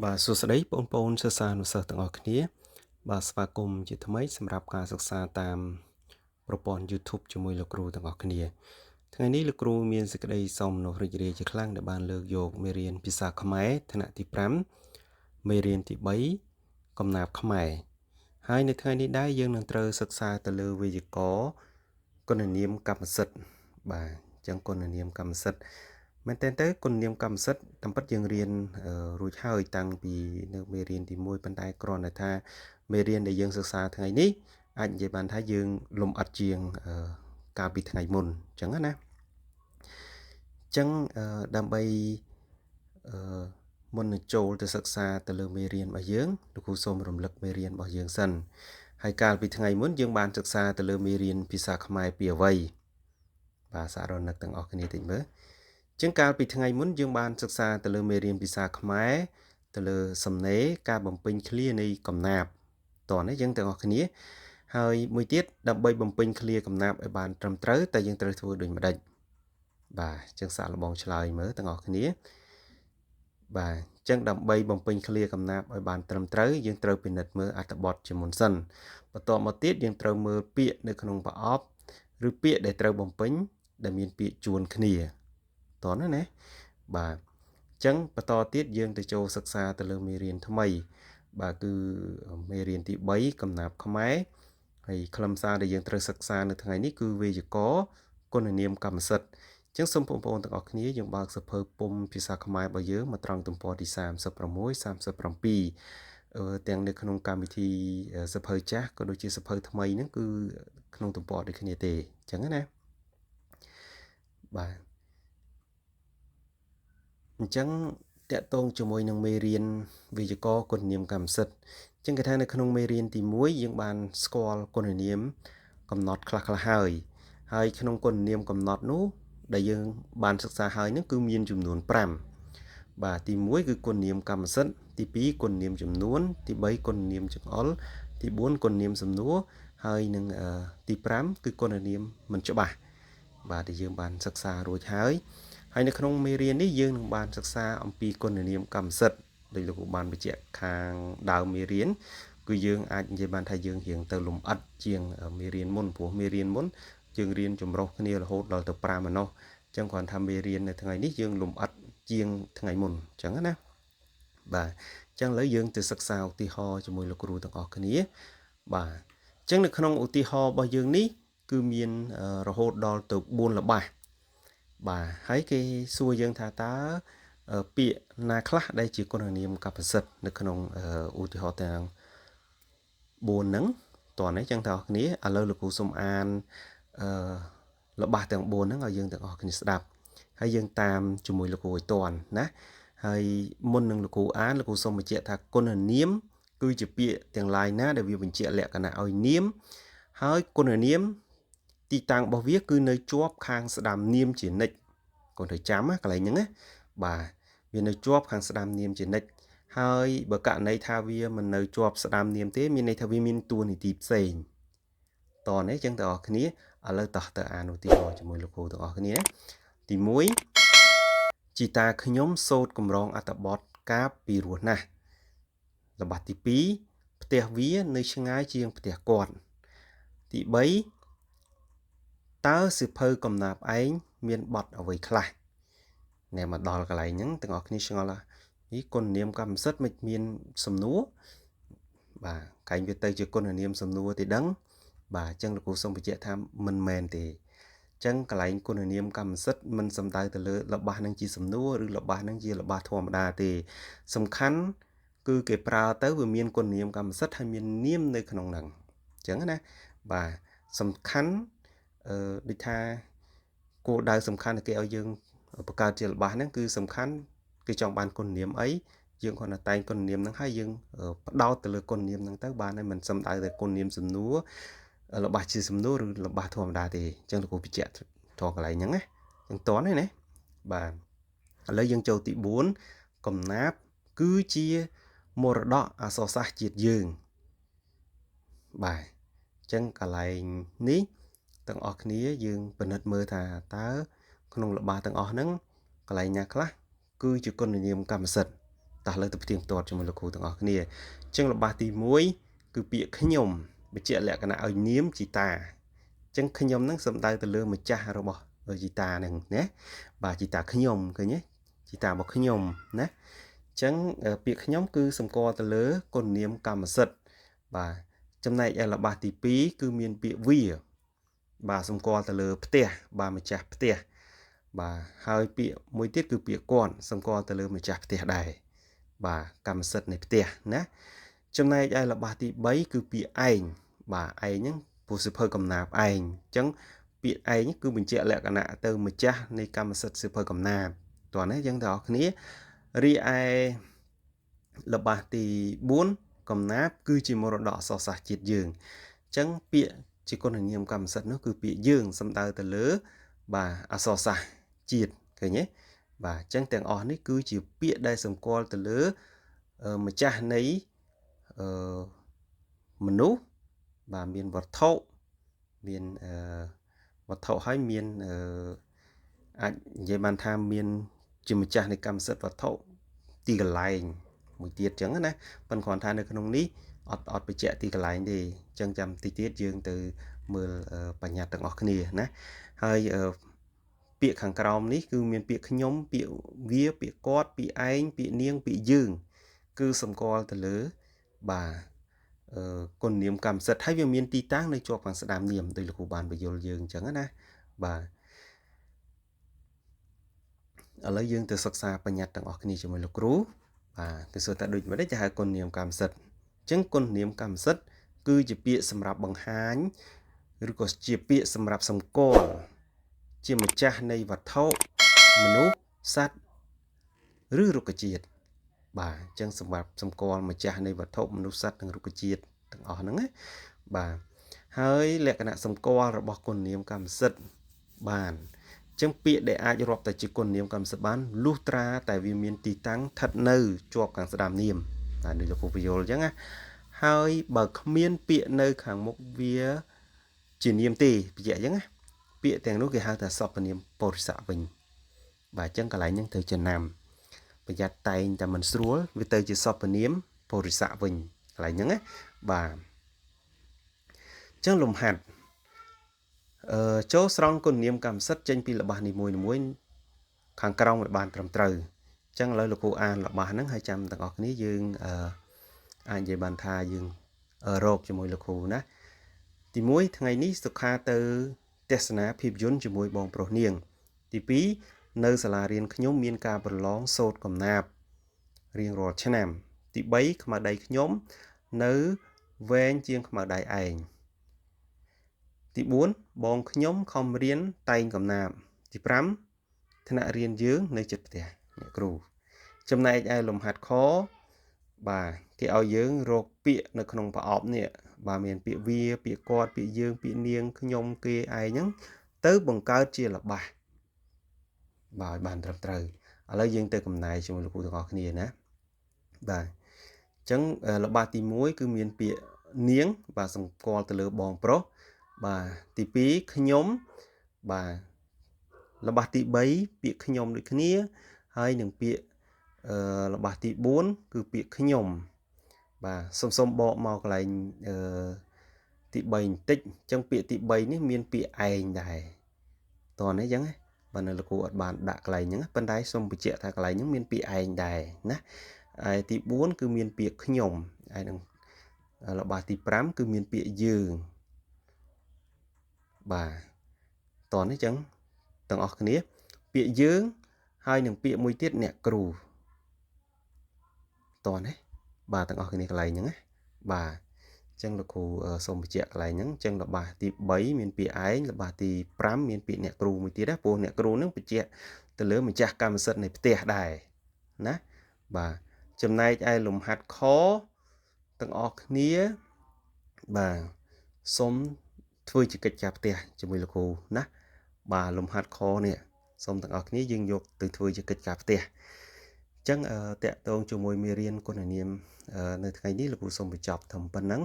បាទសួស្តីបងប្អូនសិស្សានុសិស្សទាំងអស់គ្នាបាទស្វាគមន៍ជាថ្មីសម្រាប់ការសិក្សាតាមប្រព័ន្ធ YouTube ជាមួយលោកគ្រូទាំងអស់គ្នាថ្ងៃនេះលោកគ្រូមានសេចក្តីសោមនស្សរីករាយជាខ្លាំងដែលបានលើកយកមេរៀនភាសាខ្មែរថ្នាក់ទី5មេរៀនទី3កំណាព្យខ្មែរហើយនៅថ្ងៃនេះដែរយើងនឹងត្រូវសិក្សាទៅលើវេយ្យាករណ៍គុណនាមកម្មសិទ្ធិបាទអញ្ចឹងគុណនាមកម្មសិទ្ធិមែនតើទៅគុណនាមកម្មសិទ្ធិតាមពិតយើងរៀនរួចហើយតាំងពីនៅមេរៀនទី1ប៉ុន្តែគ្រាន់តែថាមេរៀនដែលយើងសិក្សាថ្ងៃនេះអាចនិយាយបានថាយើងលំអិតជាងកាលពីថ្ងៃមុនអញ្ចឹងណាអញ្ចឹងដើម្បីមុននឹងចូលទៅសិក្សាទៅលើមេរៀនរបស់យើងលោកគ្រូសូមរំលឹកមេរៀនរបស់យើងសិនហើយកាលពីថ្ងៃមុនយើងបានសិក្សាទៅលើមេរៀនភាសាខ្មែរពីអ្វីបាទសាករនឹកទាំងអស់គ្នាតិចមើលជាងកាលពីថ្ងៃមុនយើងបានសិក្សាទៅលើមេរៀនភាសាខ្មែរទៅលើសំណេរការបំពេញឃ្លានៃកំណាព្យតោះនេះយើងទាំងអស់គ្នាហើយមួយទៀតដើម្បីបំពេញឃ្លាកំណាព្យឲ្យបានត្រឹមត្រូវតែយើងត្រូវធ្វើដូចម្ដេចបាទអញ្ចឹងសាកល្បងឆ្លើយមើលទាំងអស់គ្នាបាទអញ្ចឹងដើម្បីបំពេញឃ្លាកំណាព្យឲ្យបានត្រឹមត្រូវយើងត្រូវពិនិត្យមើលអត្ថបទជាមុនសិនបន្ទាប់មកទៀតយើងត្រូវមើលពាក្យនៅក្នុងប្រអប់ឬពាក្យដែលត្រូវបំពេញដែលមានពាក្យជួនគ្នាតោះណាបាទអញ្ចឹងបន្តទៀតយើងទៅចូលសិក្សាទៅលើមេរៀនថ្មីបាទគឺមេរៀនទី3កំណាព្យខ្មែរហើយខ្លឹមសារដែលយើងត្រូវសិក្សានៅថ្ងៃនេះគឺវេយ្យាករណ៍គុណនាមកម្មសិទ្ធិអញ្ចឹងសូមបងប្អូនទាំងអស់គ្នាយើងបើកសៀវភៅពុម្ពភាសាខ្មែររបស់យើងមកត្រង់ទំព័រទី36 37ទាំងនៅក្នុងកម្មវិធីសៀវភៅចាស់ក៏ដូចជាសៀវភៅថ្មីហ្នឹងគឺក្នុងទំព័រដូចគ្នាទេអញ្ចឹងណាបាទអញ្ចឹងតកតងជាមួយនឹងមេរៀនវេយ្យាករណ៍គុណនាមកម្មសិទ្ធិអញ្ចឹងគេថានៅក្នុងមេរៀនទី1យើងបានស្គាល់គុណនាមកំណត់ខ្លះៗហើយក្នុងគុណនាមកំណត់នោះដែលយើងបានសិក្សាហើយនឹងគឺមានចំនួន5បាទទី1គឺគុណនាមកម្មសិទ្ធិទី2គុណនាមចំនួនទី3គុណនាមចង្អុលទី4គុណនាមសំណួរហើយនឹងទី5គឺគុណនាមមិនច្បាស់បាទដែលយើងបានសិក្សារួចហើយនៅក្នុងមេរៀននេះយើងនឹងបានសិក្សាអំពីគុណនាមកម្មសិទ្ធិដោយលោកគ្រូបានបញ្ជាក់ខាងដើមមេរៀនគឺយើងអាចនិយាយបានថាយើងរៀងទៅលំអិតជាងមេរៀនមុនព្រោះមេរៀនមុនយើងរៀនចម្រុះគ្នារហូតដល់ទៅ5ឯណោះអញ្ចឹងគ្រាន់ថាមេរៀននៅថ្ងៃនេះយើងលំអិតជាងថ្ងៃមុនអញ្ចឹងណាបាទអញ្ចឹងឥឡូវយើងទៅសិក្សាឧទាហរណ៍ជាមួយលោកគ្រូទាំងអស់គ្នាបាទអញ្ចឹងនៅក្នុងឧទាហរណ៍របស់យើងនេះគឺមានរហូតដល់ទៅ4ល្បះបាទហើយគេសួរយើងថាតើពាក្យណាខ្លះដែលជាគុណនាមកម្មសិទ្ធិនៅក្នុងឧទាហរណ៍ទាំង4ហ្នឹងតោះនេះចឹងទាំងអស់គ្នាឥឡូវលោកគ្រូសូមអានល្បះទាំង4ហ្នឹងឲ្យយើងទាំងអស់គ្នាស្ដាប់ហើយយើងតាមជាមួយលោកគ្រូឲ្យតន់ណាហើយមុននឹងលោកគ្រូអានលោកគ្រូសូមបញ្ជាក់ថាគុណនាមគឺជាពាក្យទាំងឡាយណាដែលវាបញ្ជាក់លក្ខណៈឲ្យនាមហើយគុណនាមទីតាំងរបស់វាគឺនៅជាប់ខាងស្ដាំនាមជានិច្ចកូនត្រូវចាំណាកន្លែងហ្នឹងណាបាទវានៅជាប់ខាងស្ដាំនាមជានិច្ចហើយបើករណីថាវាមិននៅជាប់ស្ដាំនាមទេមានន័យថាវាមានតួនាទីផ្សេងតោះនេះចឹងទាំងអស់គ្នាឥឡូវតោះទៅអានឧទាហរណ៍ជាមួយលោកគ្រូទាំងអស់គ្នាទី1ជីតាខ្ញុំសូត្រកម្រងអត្ថបទកាបពីរោះណាស់ល្បះទី2ផ្ទះវានៅឆ្ងាយជាងផ្ទះគាត់ទី3តើសិភៅកំណាព្យឯងមានបទអ្វីខ្លះណែមកដល់កន្លែងហ្នឹងទាំងអស់គ្នាឆ្ងល់នេះគុណនាមកម្មសិទ្ធិមិនមានសំណួរបាទកែងវាទៅជាគុណនាមសំណួរទេដឹងបាទអញ្ចឹងលោកគ្រូសូមបញ្ជាក់ថាមិនមែនទេអញ្ចឹងកន្លែងគុណនាមកម្មសិទ្ធិមិនសំដៅទៅលើល្បះនឹងជាសំណួរឬល្បះនឹងជាល្បះធម្មតាទេសំខាន់គឺគេប្រើទៅវាមានគុណនាមកម្មសិទ្ធិហើយមាននាមនៅក្នុងហ្នឹងអញ្ចឹងណាបាទសំខាន់ដូចថាគោលដៅសំខាន់ដែលគេឲ្យយើងបង្កើតជាល្បះហ្នឹងគឺសំខាន់គេចង់បានគុណនាមអីយើងគ្រាន់តែតែងគុណនាមហ្នឹងហើយយើងផ្ដោតទៅលើគុណនាមហ្នឹងទៅបានហើយមិនសំដៅតែគុណនាមសំណួរល្បះជាសំណួរឬល្បះធម្មតាទេអញ្ចឹងលោកគ្រូបញ្ជាក់ត្រង់កន្លែងហ្នឹងណាអញ្ចឹងតន់ទេណាបាទឥឡូវយើងចូលទី4កំណាព្យគឺជាមរតកអក្សរសាស្ត្រជាតិយើងបាទអញ្ចឹងកន្លែងនេះទាំងអស់គ្នាយើងពិនិត្យមើលថាតើក្នុងល្បះទាំងអស់ហ្នឹងកន្លែងណាខ្លះគឺជាគុណនាមកម្មសិទ្ធិ តោះលើទៅផ្ទៀងផ្ទាត់ជាមួយលោកគ្រូទាំងអស់គ្នាអញ្ចឹងរបស់ទី1គឺពាក្យខ្ញុំបញ្ជាក់លក្ខណៈឲ្យនាមជីតាអញ្ចឹងខ្ញុំហ្នឹងសំដៅទៅលើម្ចាស់របស់ជីតាហ្នឹងណាបាទជីតាខ្ញុំឃើញទេជីតារបស់ខ្ញុំណាអញ្ចឹងពាក្យខ្ញុំគឺសម្គាល់ទៅលើគុណនាមកម្មសិទ្ធិបាទចំណែកឯរបស់ទី2គឺមានពាក្យវាបាទសម្គាល់ទៅលើផ្ទះបាទម្ចាស់ផ្ទះបាទហើយពាក្យមួយទៀតគឺពាក្យគាត់សម្គាល់ទៅលើម្ចាស់ផ្ទះដែរបាទកម្មសិទ្ធិនៃផ្ទះណាចំណែកឯរបស់ទី3គឺពាក្យឯងបាទឯងហ្នឹងពុសិភៅកំណាព្យឯងអញ្ចឹងពាក្យឯងគឺបញ្ជាក់លក្ខណៈទៅម្ចាស់នៃកម្មសិទ្ធិសិភៅកំណាព្យតោះណាយើងទាំងអស់គ្នារីឯរបស់ទី4កំណាព្យគឺជាមរតកអក្សរសាស្ត្រជាតិយើងអញ្ចឹងពាក្យជាគុណនាមកម្មសិទ្ធិនោះគឺពាក្យយើងសំដៅទៅលើបាទអក្សរសាស្ត្រជាតិឃើញទេបាទអញ្ចឹងទាំងអស់នេះគឺជាពាក្យដែលសម្គាល់ទៅលើម្ចាស់នៃមនុស្សបាទមានវត្ថុមានវត្ថុហើយមានអាចនិយាយបានថាមានជាម្ចាស់នៃកម្មសិទ្ធិវត្ថុទីកន្លែងមួយទៀតអញ្ចឹងណាប៉ុន្តែគ្រាន់ថានៅក្នុងនេះអត់បញ្ជាក់ទីកន្លែងទេអញ្ចឹងចាំតិចទៀតយើងទៅមើលបញ្ញត្តិទាំងអស់គ្នាណាហើយពាក្យខាងក្រោមនេះគឺមានពាក្យខ្ញុំពាក្យវាពាក្យគាត់ពាក្យឯងពាក្យនាងពាក្យយើងគឺសម្គាល់ទៅលើបាទគុណនាមកម្មសិទ្ធិហើយវាមានទីតាំងនៅជាប់ខាងស្ដាមនាមដោយលោកគ្រូបានបញ្យល់យើងអញ្ចឹងណាបាទឥឡូវយើងទៅសិក្សាបញ្ញត្តិទាំងអស់គ្នាជាមួយលោកគ្រូបាទគឺសួរថាដូចមិនទេចាហៅគុណនាមកម្មសិទ្ធិអញ្ចឹងគុណនាមកម្មសិទ្ធិគឺជាពាក្យសម្រាប់បង្ហាញឬក៏ជាពាក្យសម្រាប់សម្គាល់ជាម្ចាស់នៃវត្ថុមនុស្សសត្វឬរុក្ខជាតិបាទអញ្ចឹងសម្រាប់សម្គាល់ម្ចាស់នៃវត្ថុមនុស្សសត្វនិងរុក្ខជាតិទាំងអស់ហ្នឹងណាបាទហើយលក្ខណៈសម្គាល់របស់គុណនាមកម្មសិទ្ធិបានអញ្ចឹងពាក្យដែលអាចរាប់តែជាគុណនាមកម្មសិទ្ធិបានលុះត្រាតែវាមានទីតាំងស្ថិតនៅជាប់ខាងស្ដាមនាមបាទដូចលោកគ្រូបញ្យល់អញ្ចឹងណាហើយបើគ្មានពាក្យនៅខាងមុខវាជានាមទេបញ្ជាក់អញ្ចឹងណាពាក្យទាំងនោះគេហៅថាសព្វនាមពុរិស័កវិញបាទអញ្ចឹងកន្លែងហ្នឹងត្រូវចំណាំប្រយ័ត្នតែងតែមិនស្រួលវាទៅជាសព្វនាមពុរិស័កវិញកន្លែងហ្នឹងណាបាទអញ្ចឹងលំហាត់ចូលស្រង់គុណនាមកម្មសិទ្ធិចេញពីល្បះនីមួយៗខាងក្រោមឲ្យបានត្រឹមត្រូវអញ្ចឹងឥឡូវលោកគ្រូអានល្បះហ្នឹងហើយចាំទាំងអស់គ្នាយើងអាចនិយាយបានថាយើងរកជាមួយលោកគ្រូណាទី1ថ្ងៃនេះសុខាទៅទស្សនាភាពយន្តជាមួយបងប្រុសនាងទី2នៅសាលារៀនខ្ញុំមានការប្រឡងសូត្រកំណាព្យរៀងរាល់ឆ្នាំទី3ខ្មៅដៃខ្ញុំនៅវែងជាងខ្មៅដៃឯងទី4បងខ្ញុំខំរៀនតែងកំណាព្យទី5ថ្នាក់រៀនយើងនៅជិតផ្ទះអ្នកគ្រូចំណែកឯលំហាត់ខបាទគេឲ្យយើងរកពាក្យនៅក្នុងប្រអប់នេះបាទមានពាក្យវាពាក្យគាត់ពាក្យយើងពាក្យនាងខ្ញុំគេឯងហ្នឹងទៅបង្កើតជាល្បះបាទឲ្យបានត្រឹមត្រូវឥឡូវយើងទៅកំណែជាមួយលោកគ្រូទាំងអស់គ្នាណាបាទអញ្ចឹងល្បះទី1គឺមានពាក្យនាងបាទសម្គាល់ទៅលើបងប្រុសបាទទី2ខ្ញុំបាទល្បះទី3ពាក្យខ្ញុំដូចគ្នាហើយនឹងពាក្យល្បះទី4គឺពាក្យខ្ញុំបាទសុំបកមកកន្លែងទី3បន្តិចអញ្ចឹងពាក្យទី3នេះមានពាក្យឯងដែរតោះនេះអញ្ចឹងបាទនៅលោកគ្រូអត់បានដាក់កន្លែងហ្នឹងប៉ុន្តែសូមបញ្ជាក់ថាកន្លែងហ្នឹងមានពាក្យឯងដែរណាហើយទី4គឺមានពាក្យខ្ញុំហើយនឹងល្បះទី5គឺមានពាក្យយើងបាទតោះនេះអញ្ចឹងទាំងអស់គ្នាពាក្យយើងហើយនឹងពាក្យមួយទៀតអ្នកគ្រូតោះនេះបាទទាំងអស់គ្នាកន្លែងហ្នឹងណាបាទអញ្ចឹងលោកគ្រូសូមបញ្ជាក់កន្លែងហ្នឹងអញ្ចឹងល្បះទី3មានពាក្យឯងល្បះទី5មានពាក្យអ្នកគ្រូមួយទៀតណាព្រោះអ្នកគ្រូហ្នឹងបញ្ជាក់ទៅលើម្ចាស់កម្មសិទ្ធិនៃផ្ទះដែរណាបាទចំណែកឯលំហាត់ខទាំងអស់គ្នាបាទសូមធ្វើជាកិច្ចការផ្ទះជាមួយលោកគ្រូណាបាទលំហាត់ខនេះសូមទាំងអស់គ្នាយើងយកទៅធ្វើជាកិច្ចការផ្ទះអញ្ចឹងតកតងជាមួយមេរៀនគុណនាមនៅថ្ងៃនេះលោកគ្រូសូមបញ្ចប់ត្រឹមប៉ុណ្ណឹង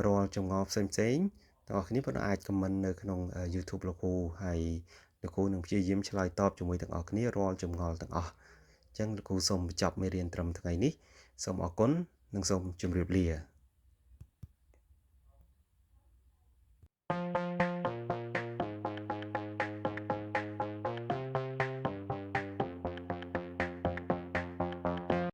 រាល់ចម្ងល់ផ្សេងៗទាំងអស់គ្នាបងអាចខមមិននៅក្នុង YouTube លោកគ្រូហើយលោកគ្រូនឹងព្យាយាមឆ្លើយតបជាមួយទាំងអស់គ្នារាល់ចម្ងល់ទាំងអស់ អញ្ចឹងលោកគ្រូសូមបញ្ចប់មេរៀនត្រឹមថ្ងៃនេះសូមអរគុណនិងសូមជម្រាបលា